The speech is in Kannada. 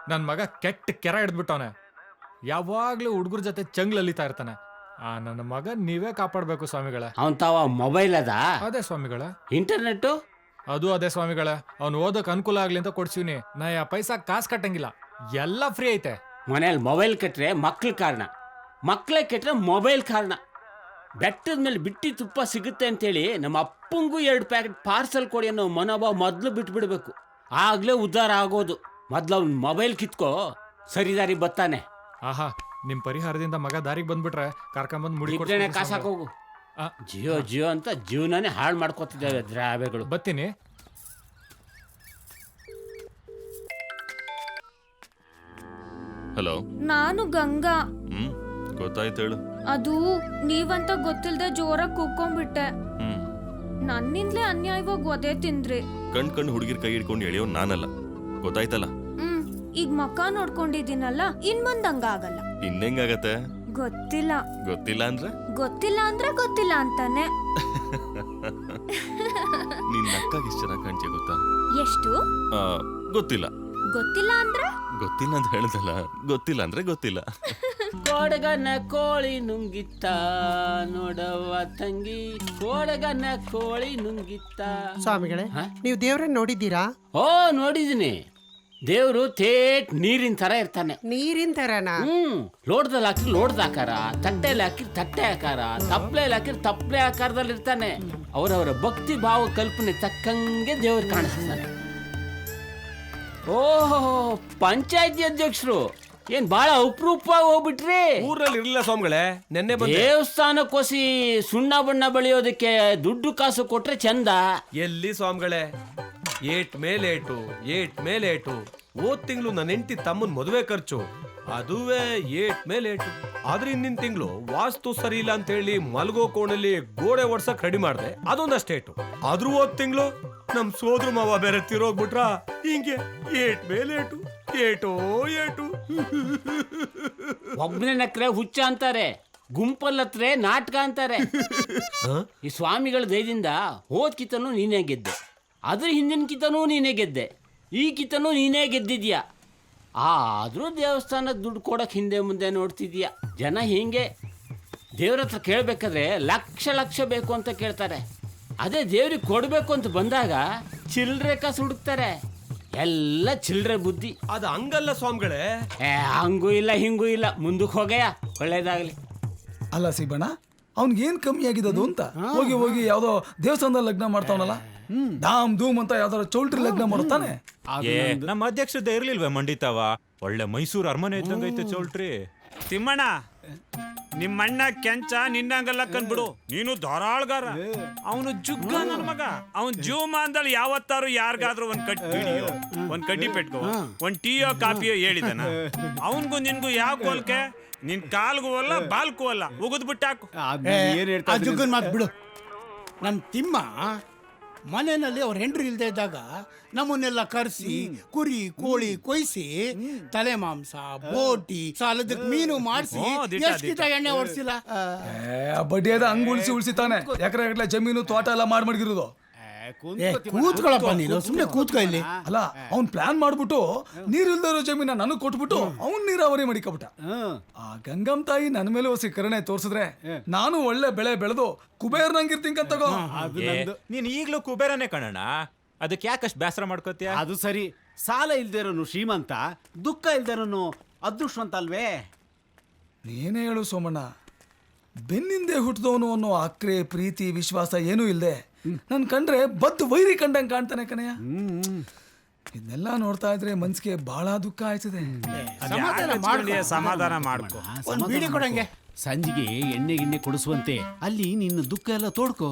ನನ್ನ ಮಗ ಕೆಟ್ಟ ಕೆರ ಹಿಡ್ದ್ಬಿಟ್ಟವನೆ. ಯಾವಾಗ್ಲೂ ಹುಡುಗರ ಜೊತೆ ಚಂಗ್ಲಲ್ಲಿತಾ ಇರ್ತಾನೆ. ನನ್ನ ಮಗ ನೀವೇ ಕಾಪಾಡ್ಬೇಕು ಸ್ವಾಮಿಗಳೇ. ಅವನ್ ತಾವ ಮೊಬೈಲ್ ಅದ, ಅದೇ ಸ್ವಾಮಿಗಳೇ. ಇಂಟರ್ನೆಟ್ ಅದು ಅದೇ ಸ್ವಾಮಿಗಳೇ. ಅವ್ನು ಓದೋಕ್ ಅನುಕೂಲ ಆಗ್ಲಿ ಅಂತ ಕೊಡ್ಸಿವ್ನಿ. ನಾ ಪೈಸಾ ಕಾಸು ಕಟ್ಟಂಗಿಲ್ಲ, ಎಲ್ಲ ಫ್ರೀ ಐತೆ. ಮನೇಲಿ ಮೊಬೈಲ್ ಕೆಟ್ರೆ ಮಕ್ಳ ಕಾರಣ, ಮಕ್ಳೇ ಕೆಟ್ರೆ ಮೊಬೈಲ್ ಕಾರಣ. ಬೆಟ್ಟದ ಮೇಲೆ ಬಿಟ್ಟಿ ತುಪ್ಪ ಸಿಗುತ್ತೆ ಅಂತೇಳಿ ನಮ್ಮ ಅಪ್ಪಂಗೂ 2 ಪ್ಯಾಕೆಟ್ ಪಾರ್ಸಲ್ ಕೊಡಿ ಅನ್ನೋ ಮನೋಭಾವ ಮೊದಲು ಬಿಟ್ಬಿಡ್ಬೇಕು. ಆಗ್ಲೇ ಉದ್ಧಾರ ಆಗೋದು. ಮೊದ್ಲು ಅವ್ನ ಮೊಬೈಲ್ ಕಿತ್ಕೋ, ಸರಿದಾರಿ ಬತ್ತಾನೆ. ಆಹಾ, ನಿಮ್ ಪರಿಹಾರದಿಂದ ಮಗ ದಾರಿಗೆ ಬಂದ್ಬಿಟ್ರೆ ಕರ್ಕೊಂಬಂದ್ ಮುಡಿ ಕಾಸು ಹಾಕೋಗು. ಜಿಯೋ ಜಿಯೋ ಅಂತ ಜೀವನನೇ ಹಾಳು ಮಾಡ್ಕೋತಿದ್ದಾವೆ ದ್ರಾವೆಗಳು. ಬತ್ತೀನಿ. ಹಲೋ, ನಾನು ಗಂಗಾ. ಗೊತ್ತಾಯ್ತು ಹೇಳು. ಅದು ನೀವಂತ ಗೊತ್ತಿಲ್ದೆ ಜೋರಾಗಿ ಕೂಕೊಂಡ್ಬಿಟ್ಟೆ. ನನ್ನಿಂದಲೇ ಅನ್ಯಾಯವಾಗಿ ಒದೆ ತಿಂದ್ರಿ. ಕಣ್ ಹುಡುಗಿರ್ ಕೈ ಹಿಡ್ಕೊಂಡು ಎಳೆಯೋ ನಾನಲ್ಲ, ಗೊತ್ತಾಯ್ತಲ್ಲ. ಈಗ ಮಕ್ಕ ನೋಡ್ಕೊಂಡಿದ್ದೀನಲ್ಲ, ಇನ್ ಮುಂದ್ ಹಂಗ ಆಗಲ್ಲ. ಇನ್ನೆಂಗಾಗತ್ತೆ ಗೊತ್ತಿಲ್ಲ. ಗೊತ್ತಿಲ್ಲ ಅಂದ್ರೆ ಗೊತ್ತಿಲ್ಲ ಅಂತಾನೆ. ನಿನ್ ನಕ್ಕಾಗ ಎಷ್ಟು ಚೆನ್ನಾಗಿ ಕಾಣ್ತೀಯ ಗೊತ್ತಾ? ಎಷ್ಟು? ಗೊತ್ತಿಲ್ಲ. ಗೊತ್ತಿಲ್ಲ ಅಂದ್ರೆ ಗೊತ್ತಿಲ್ಲ ಅಂತ ಹೇಳ್ದಲ್ಲ, ಗೊತ್ತಿಲ್ಲ ಅಂದ್ರೆ ಗೊತ್ತಿಲ್ಲ. ಕೋಡಗನ ಕೋಳಿ ನುಂಗಿತ್ತ ನೋಡವ್ವ ತಂಗಿ, ಕೋಡಗನ ಕೋಳಿ ನುಂಗಿತ್ತ. ಸ್ವಾಮಿಗಳೇ, ನೀವು ದೇವ್ರನ್ನ ನೋಡಿದ್ದೀರಾ? ಓ, ನೋಡಿದೀನಿ. ದೇವ್ರು ಥೇಟ್ ನೀರಿನ ತರ ಇರ್ತಾನೆ. ನೀರಿನ ತರನಾ? ಲೋಟದಲ್ಲಿ ಹಾಕಿ ಲೋಟದ ಆಕಾರ, ತಟ್ಟೆಯಲ್ಲಿ ಹಾಕಿ ತಟ್ಟೆ ಆಕಾರ, ತಪ್ಪಲೆಯಲ್ಲಿ ಹಾಕಿ ತಪ್ಪಲೆ ಆಕಾರದಲ್ಲಿ ಇರ್ತಾನೆ. ಅವರವರ ಭಕ್ತಿ ಭಾವ ಕಲ್ಪನೆ ತಕ್ಕಂಗೆ ದೇವ್ರು ಕಾಣಿಸ್ತಾನೆ. ಓಹೋ, ಪಂಚಾಯತಿ ಅಧ್ಯಕ್ಷರು ಏನ್ ಬಾಳ ಅಪರೂಪವಾಗಿ ಹೋಗ್ಬಿಟ್ರಿ. ಊರಲ್ಲಿ ಇರ್ಲಿಲ್ಲ ಸ್ವಾಮಿಗಳೇ, ನೆನ್ನೆ ದೇವಸ್ಥಾನಕ್ಕೋಸಿ ಸುಣ್ಣ ಬಣ್ಣ ಬಳಿಯೋದಕ್ಕೆ ದುಡ್ಡು ಕಾಸು ಕೊಟ್ರೆ ಚಂದ. ಎಲ್ಲಿ ಸ್ವಾಮಿಗಳೇ, ಏಟ್ ಮೇಲೇಟು. ಹೋದ್ ತಿಂಗಳು ನನ್ನ ಹೆಂಡತಿ ತಮ್ಮನ್ ಮದುವೆ ಖರ್ಚು, ಅದುವೇ ಏಟ್. ಆದ್ರೆ ಹಿಂದಿನ ತಿಂಗಳು ವಾಸ್ತು ಸರಿ ಇಲ್ಲ ಅಂತ ಹೇಳಿ ಮಲ್ಗೋ ಕೋಣಲ್ಲಿ ಗೋಡೆ ಒಡ್ಸಕ್ ರೆಡಿ ಮಾಡ್ದೆ, ಅದೊಂದಷ್ಟೇಟು. ಆದ್ರೂ ಹೋದ್ ತಿಂಗಳು ನಮ್ ಸೋದ್ರ ಮಾವ ಬೇರೆ ತಿರೋಗ್ಬಿಟ್ರ, ಹಿಂಗೆ ಏಟು. ಒಬ್ಬನೇ ನಕ್ರೆ ಹುಚ್ಚ ಅಂತಾರೆ, ಗುಂಪಲ್ಲತ್ರೆ ನಾಟಕ ಅಂತಾರೆ. ಈ ಸ್ವಾಮಿಗಳ ದಯದಿಂದ ಹೋದ್ ಕಿತನೂ ನೀನೇ ಗೆದ್ದೆ, ಅದ್ರ ಹಿಂದಿನ ಕಿತನೂ ನೀನೇ ಗೆದ್ದೆ, ಈ ಕಿತನೂ ನೀನೇ ಗೆದ್ದಿದ್ಯಾ. ಆದ್ರೂ ದೇವಸ್ಥಾನಕ್ಕೆ ದುಡ್ಡು ಕೊಡಕ್ ಹಿಂದೆ ಮುಂದೆ ನೋಡ್ತಿದ್ಯಾ. ಜನ ಹಿಂಗೆ ದೇವ್ರ ಹತ್ರ ಕೇಳ್ಬೇಕಾದ್ರೆ ಲಕ್ಷ ಬೇಕು ಅಂತ ಕೇಳ್ತಾರೆ. ಅದೇ ದೇವ್ರಿಗೆ ಕೊಡ್ಬೇಕು ಅಂತ ಬಂದಾಗ ಚಿಲ್ರೆ ಕಾಸು ಹುಡುಕ್ತಾರೆ. ಎಲ್ಲ ಚಿಲ್ರೆ ಬುದ್ಧಿ. ಅದು ಹಂಗಲ್ಲ ಸ್ವಾಮಿಗಳೇ. ಹಂಗೂ ಇಲ್ಲ ಹಿಂಗೂ ಇಲ್ಲ, ಮುಂದಕ್ಕೆ ಹೋಗಯ್ಯ, ಒಳ್ಳೇದಾಗ್ಲಿ. ಅಲ್ಲ ಸಿಬಣ್ಣ, ಅವ್ನಿಗೇನ್ ಕಮ್ಮಿ ಆಗಿದ್ದು ಅಂತ ಹೋಗಿ ಯಾವ್ದೋ ದೇವಸ್ಥಾನದಲ್ಲಿ ಲಗ್ನ ಮಾಡ್ತಾವನಲ್ಲ, ಧಾಮ್ ಧೂಮ್ ಅಂತ ಯಾವ್ದಾರ ಚೌಲ್ಟ್ರಿ ಲಗ್ನ ಮಾಡುತ್ತಾನೆ. ನಮ್ಮ ಅಧ್ಯಕ್ಷದ ಇರ್ಲಿಲ್ವೇ ಮಂಡಿತಾವ? ಒಳ್ಳೆ ಮೈಸೂರು ಅರಮನೆ ಇದ್ದಂಗೈತೆ ಚೌಲ್ಟ್ರಿ. ತಿಮ್ಮಣ್ಣ, ನಿಮ್ಮಣ್ಣ ಕೆಂಚ ನಿನ್ನಂಗಲ್ಲ ಕಂಡ್ಬಿಡು, ನೀನು ಧಾರಾಳ್ಗಾರ. ಅವನು ಜುಗ್ಗ ನನ್ನ ಮಗ. ಅವನ್ ಜೀವಮಾನದಲ್ಲಿ ಯಾವತ್ತಾರು ಯಾರಿಗಾದ್ರೂ ಒಂದ್ ಕಡ್ಡಿ ಪೆಟ್ಕೋ, ಒಂದ್ ಟೀಯೋ ಕಾಫಿಯೋ ಹೇಳಿದನ? ಅವನ್ಗೂ ನಿನ್ಗೂ ಯಾವ ಕೋಲ್ಕೆ? ನಿನ್ ಕಾಲ್ಗೂ ಅಲ್ಲ ಬಾಲ್ಗೂ ಅಲ್ಲ, ಉಗಿದ್ ಬಿಟ್ಟಾಕು. ಜುಗ್ಗನ್ ಮಾತು ಬಿಡು. ನಮ್ ತಿಮ್ಮ ಮನೆಯಲ್ಲಿ ಅವ್ರ ಹೆಂಡ್ರು ಇಲ್ದೇ ಇದ್ದಾಗ ನಮ್ಮನ್ನೆಲ್ಲ ಕರ್ಸಿ ಕುರಿ ಕೋಳಿ ಕೊಯ್ಸಿ ತಲೆ ಮಾಂಸ ಬೋಟಿ ಸಾಲದಕ್ಕೆ ಮೀನು ಮಾಡಿಸಿ ಎಷ್ಟು ಎಣ್ಣೆ ಹೊಡ್ಸಿಲ್ಲ. ಬಡ್ಡಿಯಾದ ಹಂಗ್ ಉಳಿಸಿ ತಾನೆ ಎಕರೆ ಗಟ್ಲೆ ಜಮೀನು ತೋಟ ಎಲ್ಲ ಮಾಡ್ಗಿರೋದು. ಕೂತ್ಕೊಳಪ್ಪ ನೀನು, ಸುಮ್ನೆ ಕೂತ್ಕೊ ಇಲ್ಲಿ. ಅಲ್ಲ, ಅವ್ನ್ ಪ್ಲಾನ್ ಮಾಡ್ಬಿಟ್ಟು ನೀರಿಲ್ದೇ ಇರೋ ಜಮೀನ ನನಗ್ ಕೊಟ್ಬಿಟ್ಟು ಅವ್ನ್ ನೀರಾವರಿ ಮಾಡಿಕೊಬಿಟ್ಟ. ಆ ಗಂಗಮ್ ತಾಯಿ ನನ್ನ ಮೇಲೆ ಹೊಸಿ ಕರುಣೆ ತೋರ್ಸಿದ್ರೆ ನಾನು ಒಳ್ಳೆ ಬೆಳೆ ಬೆಳೆದು ಕುಬೇರ್ನಂಗಿರ್ತೀನಿ ತಗೋ. ನೀನ್ ಈಗ್ಲೂ ಕುಬೇರನೇ ಕಣಣ್ಣ, ಅದಕ್ಕೆ ಯಾಕಷ್ಟು ಬೇಸರ ಮಾಡ್ಕೋತೀಯ? ಅದು ಸರಿ, ಸಾಲ ಇಲ್ದೇರೋನು ಶ್ರೀಮಂತ, ದುಃಖ ಇಲ್ದೇರೋನು ಅದೃಷ್ಟವಂತ ಅಲ್ವೇ? ನೀನೇ ಹೇಳು ಸೋಮಣ್ಣ, ಬೆನ್ನಿಂದೆ ಹುಟ್ಟಿದವನು ಅನ್ನೋ ಅಕ್ರೆ ಪ್ರೀತಿ ವಿಶ್ವಾಸ ಏನೂ ಇಲ್ದೆ ನನ್ ಕಂಡ್ರೆ ಬದ್ದು ವೈರಿ ಕಂಡಂಗ್ ಕಾಣ್ತಾನೆ ಕಣಯ್ಯ. ಇದನ್ನೆಲ್ಲ ನೋಡ್ತಾ ಇದ್ರೆ ಮನ್ಸಿಗೆ ಬಹಳ ದುಃಖ ಆಯ್ತದೆ. ಸಮಾಧಾನ ಮಾಡ್ಕೊ. ಒಂದು ಬೀಡಿ ಕೊಡಂಗೆ. ಸಂಜಿಗೆ ಎಣ್ಣೆ ಗಿಣ್ಣೆ ಕೊಡಿಸುವಂತೆ ಅಲ್ಲಿ ನಿನ್ನ ದುಃಖ ಎಲ್ಲ ತೋಡ್ಕೋ.